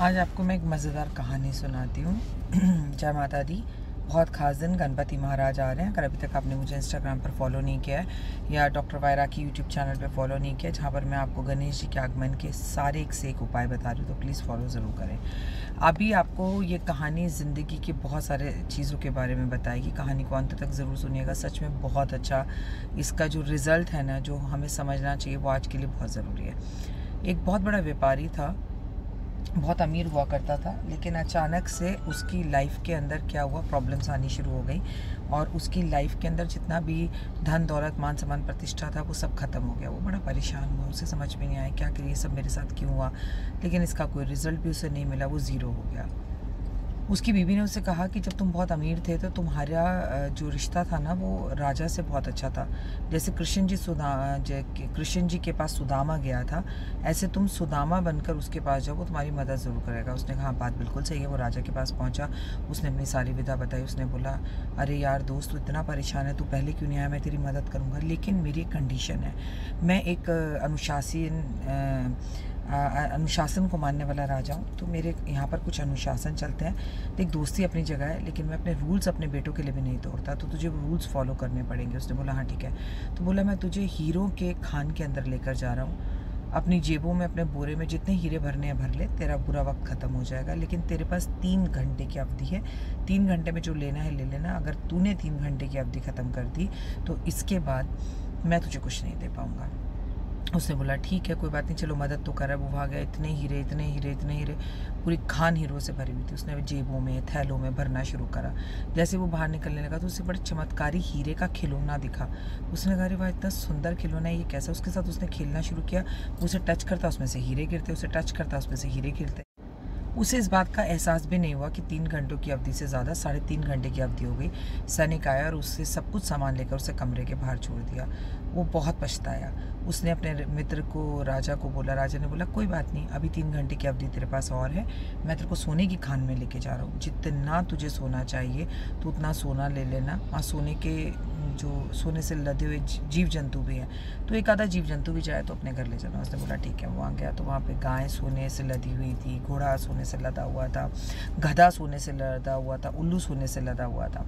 आज आपको मैं एक मज़ेदार कहानी सुनाती हूँ। जय माता दी। बहुत ख़ास दिन गणपति महाराज आ रहे हैं। अगर अभी तक आपने मुझे इंस्टाग्राम पर फॉलो नहीं किया है या डॉक्टर वायरा की यूट्यूब चैनल पर फॉलो नहीं किया, जहाँ पर मैं आपको गणेश जी के आगमन के सारे एक से एक उपाय बता रही हूँ, तो प्लीज़ फॉलो ज़रूर करें। अभी आपको ये कहानी ज़िंदगी के बहुत सारे चीज़ों के बारे में बताएगी। कहानी को अंत तक ज़रूर सुनिएगा। सच में बहुत अच्छा इसका जो रिज़ल्ट है ना, जो हमें समझना चाहिए, वो आज के लिए बहुत ज़रूरी है। एक बहुत बड़ा व्यापारी था, बहुत अमीर हुआ करता था, लेकिन अचानक से उसकी लाइफ के अंदर क्या हुआ, प्रॉब्लम्स आनी शुरू हो गई और उसकी लाइफ के अंदर जितना भी धन दौलत मान सम्मान प्रतिष्ठा था वो सब खत्म हो गया। वो बड़ा परेशान हुआ, उसे समझ में नहीं आया क्या कि ये सब मेरे साथ क्यों हुआ, लेकिन इसका कोई रिजल्ट भी उसे नहीं मिला, वो ज़ीरो हो गया। उसकी बीवी ने उससे कहा कि जब तुम बहुत अमीर थे तो तुम्हारा जो रिश्ता था ना वो राजा से बहुत अच्छा था। जैसे कृष्ण जी के पास सुदामा गया था, ऐसे तुम सुदामा बनकर उसके पास जाओ, वो तुम्हारी मदद ज़रूर करेगा। उसने कहा बात बिल्कुल सही है। वो राजा के पास पहुंचा, उसने अपनी सारी विधा बताई। उसने बोला, अरे यार दोस्त, तू इतना परेशान है, तू पहले क्यों नहीं आया, मैं तेरी मदद करूँगा, लेकिन मेरी एक कंडीशन है। मैं एक अनुशासन को मानने वाला राजा हूँ, तो मेरे यहाँ पर कुछ अनुशासन चलते हैं। देख, दोस्ती अपनी जगह है, लेकिन मैं अपने रूल्स अपने बेटों के लिए भी नहीं तोड़ता, तो तुझे रूल्स फॉलो करने पड़ेंगे। उसने बोला हाँ ठीक है। तो बोला, मैं तुझे हीरों के खान के अंदर लेकर जा रहा हूँ, अपनी जेबों में, अपने बोरे में जितने हीरे भरने हैं भर ले, तेरा बुरा वक्त ख़त्म हो जाएगा, लेकिन तेरे पास 3 घंटे की अवधि है। 3 घंटे में जो लेना है ले लेना। अगर तूने 3 घंटे की अवधि ख़त्म कर दी तो इसके बाद मैं तुझे कुछ नहीं दे पाऊँगा। उसने बोला ठीक है, कोई बात नहीं, चलो मदद तो करा। वो भाग गया। इतने हीरे इतने हीरे इतने हीरे, पूरी खान हीरो से भरी हुई थी। उसने जेबों में थैलों में भरना शुरू करा। जैसे वो बाहर निकलने लगा तो उसे बड़े चमत्कारी हीरे का खिलौना दिखा। उसने कहा, अरे वाह, इतना सुंदर खिलौना है, ये कैसा। उसके साथ उसने खेलना शुरू किया। उसे टच करता, उसमें से हीरे गिरते, उसे टच करता, उसमें से हीरे गिरते। उसे इस बात का एहसास भी नहीं हुआ कि 3 घंटों की अवधि से ज़्यादा 3.5 घंटे की अवधि हो गई। सैनिक आया और उससे सब कुछ सामान लेकर उसे कमरे के बाहर छोड़ दिया। वो बहुत पछताया। उसने अपने मित्र को, राजा को बोला। राजा ने बोला, कोई बात नहीं, अभी 3 घंटे की अवधि तेरे पास और है, मैं तेरे को सोने की खान में लेके जा रहा हूँ। जितना तुझे सोना चाहिए तो उतना सोना ले लेना। वहाँ सोने से लदे हुए जीव जंतु भी हैं, तो एक आधा जीव जंतु भी जाए तो अपने घर ले जाना। उसने बोला ठीक है। वहाँ गया तो वहाँ पे गाय सोने से लदी हुई थी, घोड़ा सोने से लदा हुआ था, गधा सोने से लदा हुआ था, उल्लू सोने से लदा हुआ था।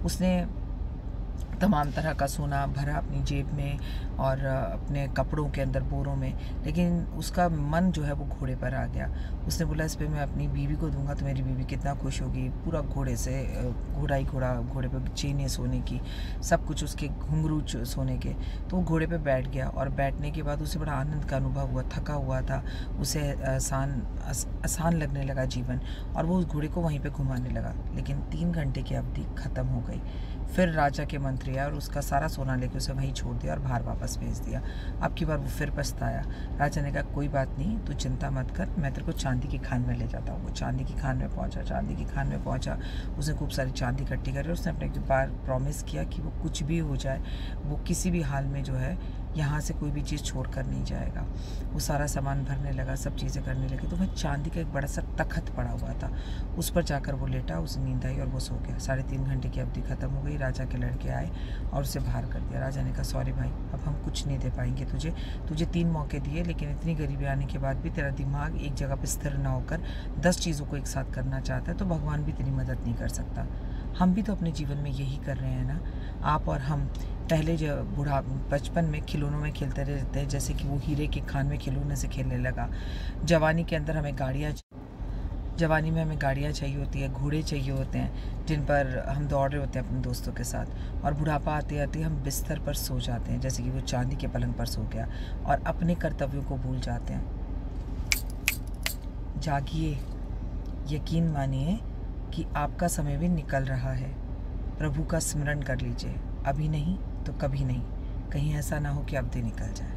उसने तमाम तरह का सोना भरा अपनी जेब में और अपने कपड़ों के अंदर, बोरों में, लेकिन उसका मन जो है वो घोड़े पर आ गया। उसने बोला, इस पे मैं अपनी बीवी को दूंगा तो मेरी बीवी कितना खुश होगी। पूरा घोड़े से घोड़े पे चेनें सोने की, सब कुछ उसके घुंघरू सोने के। तो वो घोड़े पे बैठ गया और बैठने के बाद उसे बड़ा आनंद का अनुभव हुआ। थका हुआ था, उसे आसान लगने लगा जीवन, और वो उस घोड़े को वहीं पे घुमाने लगा। लेकिन 3 घंटे की अवधि ख़त्म हो गई। फिर राजा के मंत्री आए और उसका सारा सोना लेके उसे वहीं छोड़ दिया और बाहर वापस भेज दिया। अब की बार वो फिर पछताया। राजा ने कहा, कोई बात नहीं, तू चिंता मत कर, मैं तेरे को चांदी की खान में ले जाता हूँ। वो चांदी की खान में पहुँचा। उसने खूब सारी चांदी इकट्ठी करी। उसने अपने एक बार प्रॉमिस किया कि वो कुछ भी हो जाए, वो किसी भी हाल में जो है यहाँ से कोई भी चीज़ छोड़ कर नहीं जाएगा। वो सारा सामान भरने लगा, सब चीज़ें करने लगी, तो वह चांदी का एक बड़ा सा तख्त पड़ा हुआ था। उस पर जाकर वो लेटा, उसे नींद आई और वो सो गया। 3.5 घंटे की अवधि ख़त्म हो गई। राजा के लड़के आए और उसे बाहर कर दिया। राजा ने कहा, सॉरी भाई, अब हम कुछ नहीं दे पाएंगे तुझे 3 मौके दिए, लेकिन इतनी गरीबी आने के बाद भी तेरा दिमाग एक जगह पर स्थिर ना होकर 10 चीज़ों को एक साथ करना चाहता है, तो भगवान भी तेरी मदद नहीं कर सकता। हम भी तो अपने जीवन में यही कर रहे हैं ना। आप और हम पहले जो बचपन में खिलौनों में खेलते रहते हैं, जैसे कि वो हीरे के खान में खिलौने से खेलने लगा। जवानी में हमें गाड़ियाँ चाहिए होती है, घोड़े चाहिए होते हैं जिन पर हम दौड़ रहे होते हैं अपने दोस्तों के साथ, और बुढ़ापा आते आते हम बिस्तर पर सो जाते हैं, जैसे कि वो चांदी के पलंग पर सो गया और अपने कर्तव्यों को भूल जाते हैं। जागिए, यकीन मानिए कि आपका समय भी निकल रहा है। प्रभु का स्मरण कर लीजिए, अभी नहीं तो कभी नहीं, कहीं ऐसा ना हो कि अवधि निकल जाए।